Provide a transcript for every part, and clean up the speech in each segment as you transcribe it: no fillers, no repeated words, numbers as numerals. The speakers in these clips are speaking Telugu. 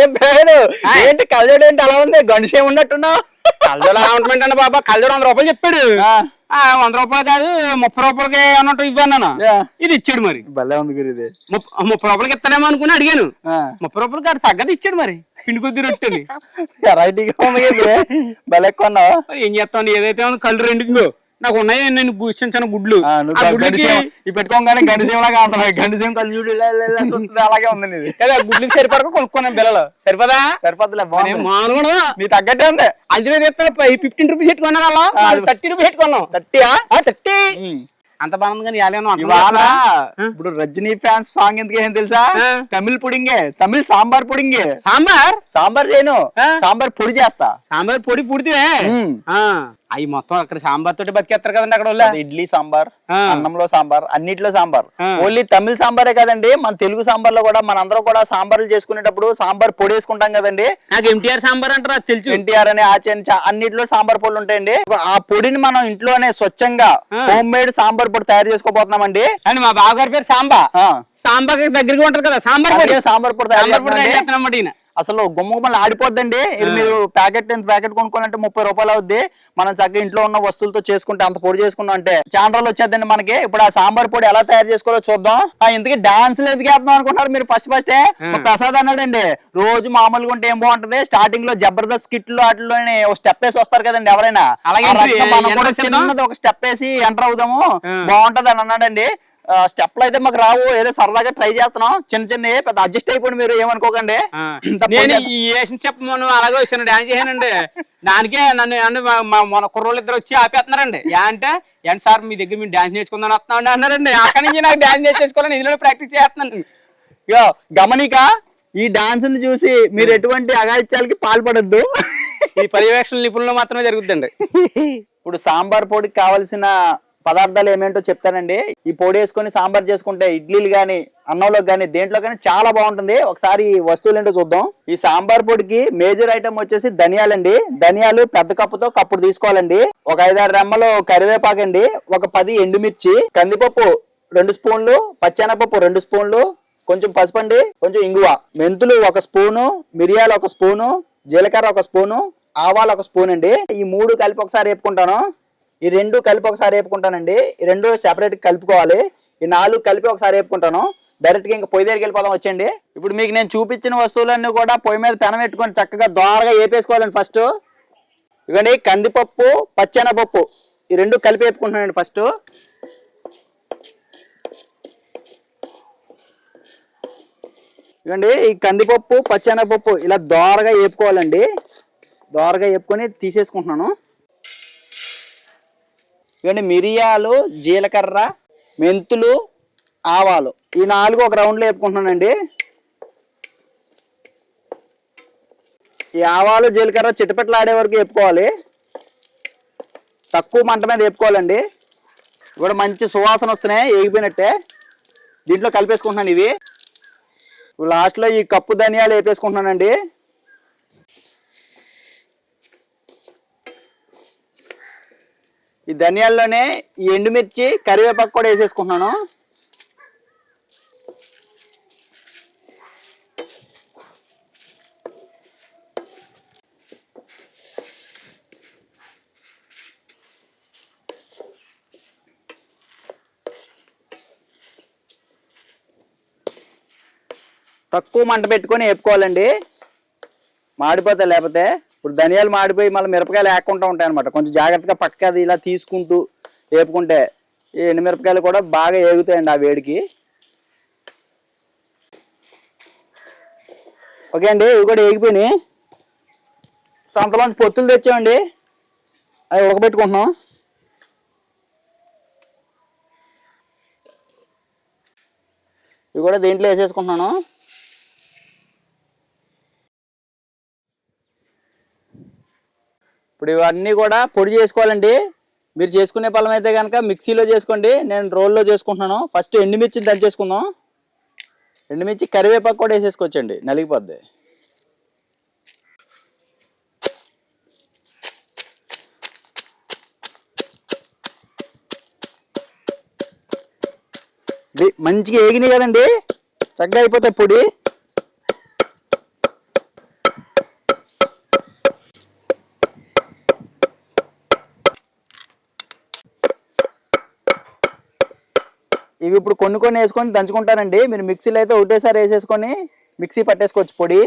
ఏం పేరు ఏంటి కళ్ళజోడు ఏంటి అలా ఉంది గండుసేం ఉన్నట్టున్నావు కళ్ళజోడు అలా ఉంటుందండి బాబా కళ్ళజోడు 100 రూపాయలు చెప్పాడు 100 రూపాయలు కాదు 30 రూపాయలకి అన్నట్టు ఇవ్వన్నాను ఇది ఇచ్చాడు మరి భలే ఉంది గురు ఇది 30 రూపాయలకి ఇస్తాడేమో అనుకుని అడిగాను 30 రూపాయలకి అది తగ్గదు ఇచ్చాడు మరి పిండి కొద్ది రొట్టెని వెరైటీగా ఉంది భలే కొన్నావు ఏం చేస్తాను ఏదైతే కళ్ళు రెండుకో నాకు ఉన్నాయి నేను చిన్న గుడ్లు పెట్టుకోగానే గండిసేమలాగా అంటున్నాయి గండిసేమ కళ్ళు చూడు అలాగే ఉంది గుడ్లకి సరిపడక కొనుక్కున్నాను పిల్లలు సరిపదా సరిపోద్దులే మామూలుగా నీ తగ్గట్టే ఉంది అది 15 రూపీస్ పెట్టుకున్నా అలా 30 రూపీస్ పెట్టుకున్నాం 30 అంత బాగుంది కానీ ఇవాళ ఇప్పుడు రజనీ ఫ్యాన్స్ సాంగ్ ఎందుకు ఏం తెలుసా తమిళ్ పుడింగే తమిళ్ సాంబార్ పుడింగే సాంబార్ చేయను సాంబార్ పొడి చేస్తా సాంబార్ పొడి పుడితే అవి మొత్తం అక్కడ సాంబార్ తోటి బతికేస్తారు కదండి అక్కడ ఇడ్లీ సాంబార్ అన్నంలో సాంబార్ అన్నిట్లో సాంబార్ ఓన్లీ తమిళ సాంబారే కదండి మన తెలుగు సాంబార్ లో కూడా మనందరం కూడా సాంబార్లు చేసుకునేటప్పుడు సాంబార్ పొడి వేసుకుంటాం కదండి నాకు ఎన్టీఆర్ సాంబార్ అంటారు తెలుసు ఎన్టీఆర్ అని అన్నిట్లో సాంబార్ పొడులు ఉంటాయండి ఆ పొడిని మనం ఇంట్లోనే స్వచ్ఛంగా హోమ్ మేడ్ సాంబార్ పొడి తయారు చేసుకోబోతున్నామండి అండి మా బావగారి పేరు సాంబార్ దగ్గరగా ఉంటది కదా సాంబార్ పొడి తయారు అసలు గుమ్మగుమ్మలు ఆడిపోద్దండి మీరు ప్యాకెట్ కొనుక్కోవాలంటే 30 రూపాయలు అవుద్ది మనం చక్కగా ఇంట్లో ఉన్న వస్తువులతో చేసుకుంటే అంత పొడి చేసుకున్నాం అంటే చాలా రోజులు వచ్చేద్దండి మనకి ఇప్పుడు ఆ సాంబార్ పొడి ఎలా తయారు చేసుకోవాలో చూద్దాం ఇంతకీ డాన్సులు ఎందుకు వేద్దాం అనుకుంటున్నారు మీరు ఫస్టే ప్రసాద్ అన్నాడండి రోజు మామూలుగా ఉంటే ఏం బాగుంటది స్టార్టింగ్ లో జబర్దస్త్ స్కిట్లు వాటిలోనే ఒక స్టెప్ వేసి వస్తారు కదండి ఎవరైనా మనం కూడా చిన్నది ఒక స్టెప్ వేసి ఎంటర్ అవుదాము బాగుంటది అని అన్నాడండి స్టెప్లు అయితే మాకు రావు ఏదో సరదాగా ట్రై చేస్తున్నాం చిన్న పెద్ద అడ్జస్ట్ అయిపోయింది మీరు ఏమనుకోకండి చెప్పను అలాగే వచ్చాను డాన్స్ చేశానండి దానికే నన్ను మన కుర్రోళ్ళు ఇద్దరు వచ్చి ఆపేస్తున్నారండి అంటే ఏంటి సార్ మీ దగ్గర మీరు డాన్స్ నేర్చుకుందాం వస్తున్నాం అన్నారండి అక్కడి నుంచి నాకు డాన్స్ నేర్చేసుకోవాలని ఇందులో ప్రాక్టీస్ చేస్తున్నాను ఇగో గమనిక ఈ డాన్స్ ని చూసి మీరు ఎటువంటి అగాయిత్యాలకి పాల్పడద్దు ఈ పర్యవేక్షణ నిపుణులు మాత్రమే జరుగుతుందండి ఇప్పుడు సాంబార్ పొడికి కావాల్సిన పదార్థాలు ఏమేంటో చెప్తానండి ఈ పొడి వేసుకొని సాంబార్ చేసుకుంటే ఇడ్లీలు గానీ అన్నంలోకి కానీ దేంట్లో కానీ చాలా బాగుంటుంది ఒకసారి వస్తువులు ఏంటో చూద్దాం ఈ సాంబార్ పొడికి మేజర్ ఐటమ్ వచ్చేసి ధనియాలండి ధనియాలు పెద్ద కప్పుతో కప్పుడు తీసుకోవాలండి ఒక 5-6 రెమ్మలు కరివేపాకండి ఒక 10 ఎండుమిర్చి కందిపప్పు 2 స్పూన్లు పచ్చెనపప్పు 2 స్పూన్లు కొంచెం పసుపండి కొంచెం ఇంగువ మెంతులు 1 స్పూను మిరియాలు 1 స్పూను జీలకర్ర 1 స్పూను ఆవాలు 1 స్పూన్ అండి ఈ 3 కలిపి ఒకసారి వేపుకుంటాను ఈ 2 కలిపి ఒకసారి వేపుకుంటానండి ఈ 2 సెపరేట్ కలుపుకోవాలి ఈ 4 కలిపి ఒకసారి వేపుకుంటాను డైరెక్ట్ గా ఇంకా పొయ్యి దగ్గరికి వెళ్ళిపోదాం వచ్చండి ఇప్పుడు మీకు నేను చూపించిన వస్తువులన్నీ కూడా పొయ్యి మీద పెనం పెట్టుకొని చక్కగా దోరగా వేపేసుకోవాలండి ఫస్ట్ ఇవ్వండి కందిపప్పు పచ్చెనపప్పు ఈ 2 కలిపి వేపుకుంటున్నానండి ఫస్ట్ ఇవ్వండి ఈ కందిపప్పు పచ్చెనపప్పు ఇలా దోరగా వేపుకోవాలండి దోరగా వేపుకొని తీసేసుకుంటున్నాను ఇవన్నీ మిరియాలు జీలకర్ర మెంతులు ఆవాలు ఈ 4 ఒక రౌండ్లో వేపుకుంటున్నానండి ఈ ఆవాలు జీలకర్ర చిటపెట్లు ఆడే వరకు వేపుకోవాలి తక్కువ మంట మీద వేపుకోవాలండి ఇప్పుడు మంచి సువాసన వస్తున్నాయి వేగిపోయినట్టే దీంట్లో కలిపేసుకుంటున్నాను ఇవి లాస్ట్లో ఈ కప్పు ధనియాలు వేపేసుకుంటున్నానండి ఈ ధనియాల్లోనే ఈ ఎండుమిర్చి కరివేపాకు కూడా వేసేసుకుంటున్నాను తక్కువ మంట పెట్టుకొని వేపుకోవాలండి మాడిపోతాయి లేకపోతే ఇప్పుడు ధనియాలు మాడిపోయి మళ్ళీ మిరపకాయలు వేయకుండా ఉంటాయి అనమాట కొంచెం జాగ్రత్తగా పక్కకి అది ఇలా తీసుకుంటూ వేపుకుంటే ఈ ఎండుమిరపకాయలు కూడా బాగా వేగుతాయండి ఆ వేడికి ఓకే అండి ఇవి కూడా వేగిపోయినాయి సంతలోంచి పొత్తులు తెచ్చామండి అవి ఉడకబెట్టుకుంటున్నాం ఇవి కూడా దీంట్లో వేసేసుకుంటున్నాను ఇప్పుడు ఇవన్నీ కూడా పొడి చేసుకోవాలండి మీరు చేసుకునే పళ్ళం అయితే కనుక మిక్సీలో చేసుకోండి నేను రోల్లో చేసుకుంటున్నాను ఫస్ట్ ఎండుమిర్చి దంచేసుకుందాం ఎండుమిర్చి కరివేపాకు కూడా వేసేసుకోవచ్చండి నలిగిపోద్ది మంచిగా వేగినాయి కదండి చక్కగా అయిపోతాయి పొడి ఇవి ఇప్పుడు కొన్ని వేసుకొని దంచుకుంటారండి. మీరు మిక్సీలో అయితే ఒకటేసారి వేసేసుకొని మిక్సీ పట్టేసుకోవచ్చు పొడి.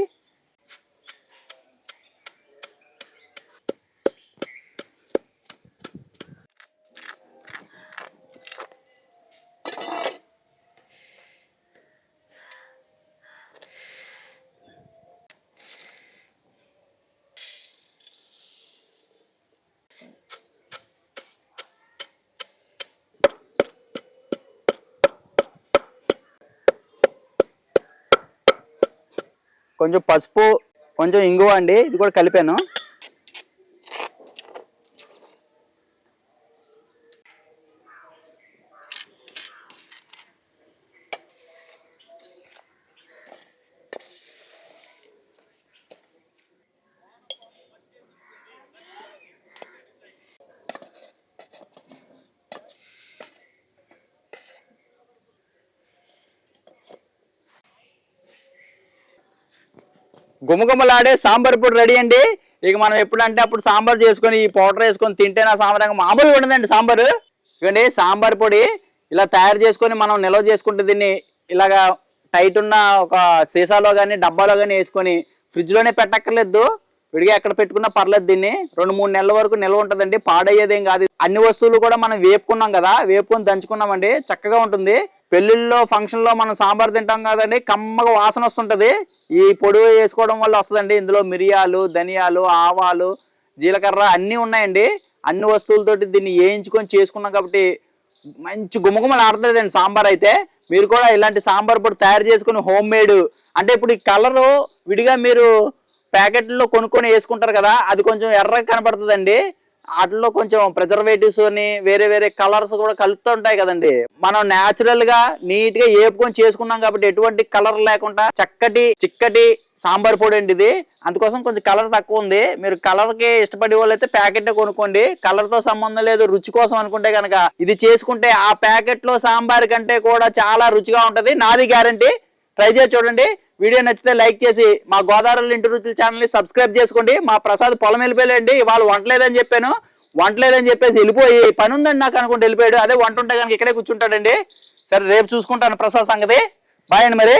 కొంచెం పసుపు, కొంచెం ఇంగువ అండి, ఇది కూడా కలిపాను. గుమగుమలాడే సాంబార్ పొడి రెడీ అండి. ఇక మనం ఎప్పుడంటే అప్పుడు సాంబార్ చేసుకొని ఈ పౌడర్ వేసుకొని తింటే నా సాంబార్ మామూలుగా ఉండదండి సాంబారు. ఇవ్వండి సాంబార్ పొడి ఇలా తయారు చేసుకొని మనం నిల్వ చేసుకుంటే దీన్ని ఇలాగా టైట్ ఉన్న ఒక సీసాలో కానీ డబ్బాలో కానీ వేసుకొని ఫ్రిడ్జ్లోనే పెట్టక్కర్లేదు, విడిగా ఎక్కడ పెట్టుకున్నా పర్లేదు. దీన్ని 2-3 నెలల వరకు నిల్వ ఉంటుందండి, పాడయ్యేదేం కాదు. అన్ని వస్తువులు కూడా మనం వేపుకున్నాం కదా, వేపుకొని దంచుకున్నామండి, చక్కగా ఉంటుంది. పెళ్లిళ్ళలో ఫంక్షన్లో మనం సాంబార్ తింటాం కదండి, కమ్మగా వాసన వస్తుంటది. ఈ పొడి వేసుకోవడం వల్ల వస్తుందండి. ఇందులో మిరియాలు, ధనియాలు, ఆవాలు, జీలకర్ర అన్నీ ఉన్నాయండి. అన్ని వస్తువులతోటి దీన్ని వేయించుకొని చేసుకున్నాం కాబట్టి మంచి గుమగుమలు ఆడుతుందండి సాంబార్ అయితే. మీరు కూడా ఇలాంటి సాంబార్ పొడి తయారు చేసుకుని హోమ్ మేడ్ అంటే ఇప్పుడు ఈ కలరు విడిగా మీరు ప్యాకెట్లో కొనుక్కొని వేసుకుంటారు కదా, అది కొంచెం ఎర్రగా కనపడుతుందండి. వాటిలో కొంచెం ప్రిజర్వేటివ్స్ అని వేరే వేరే కలర్స్ కూడా కలుపుతూ ఉంటాయి కదండి. మనం న్యాచురల్ గా నీట్ గా ఏపుకొని చేసుకున్నాం కాబట్టి ఎటువంటి కలర్ లేకుండా చిక్కటి సాంబార్ పొడి అండి ఇది. అందుకోసం కొంచెం కలర్ తక్కువ ఉంది. మీరు కలర్ కి ఇష్టపడే వాళ్ళు అయితే ప్యాకెట్ కొనుక్కోండి. కలర్ తో సంబంధం లేదు, రుచి కోసం అనుకుంటే కనుక ఇది చేసుకుంటే ఆ ప్యాకెట్ లో సాంబార్ కంటే కూడా చాలా రుచిగా ఉంటది, నాది గ్యారంటీ. ట్రై చేసి చూడండి. వీడియో నచ్చితే లైక్ చేసి మా గోదావరి ఇంటి రుచుల ఛానల్ని సబ్స్క్రైబ్ చేసుకోండి. మా ప్రసాద్ పొలం వెళ్ళిపోయాడండి, ఇవాళ వంటలేదని చెప్పాను, వంటలేదని చెప్పేసి వెళ్ళిపోయి పని ఉందండి నాకు అనుకుంటే వెళ్ళిపోయాడు. అదే వంట ఉంటే కనుక ఇక్కడే కూర్చుంటాడండి. సరే రేపు చూసుకుంటాను ప్రసాద్ సంగతి. బాయ్ అండి మరి.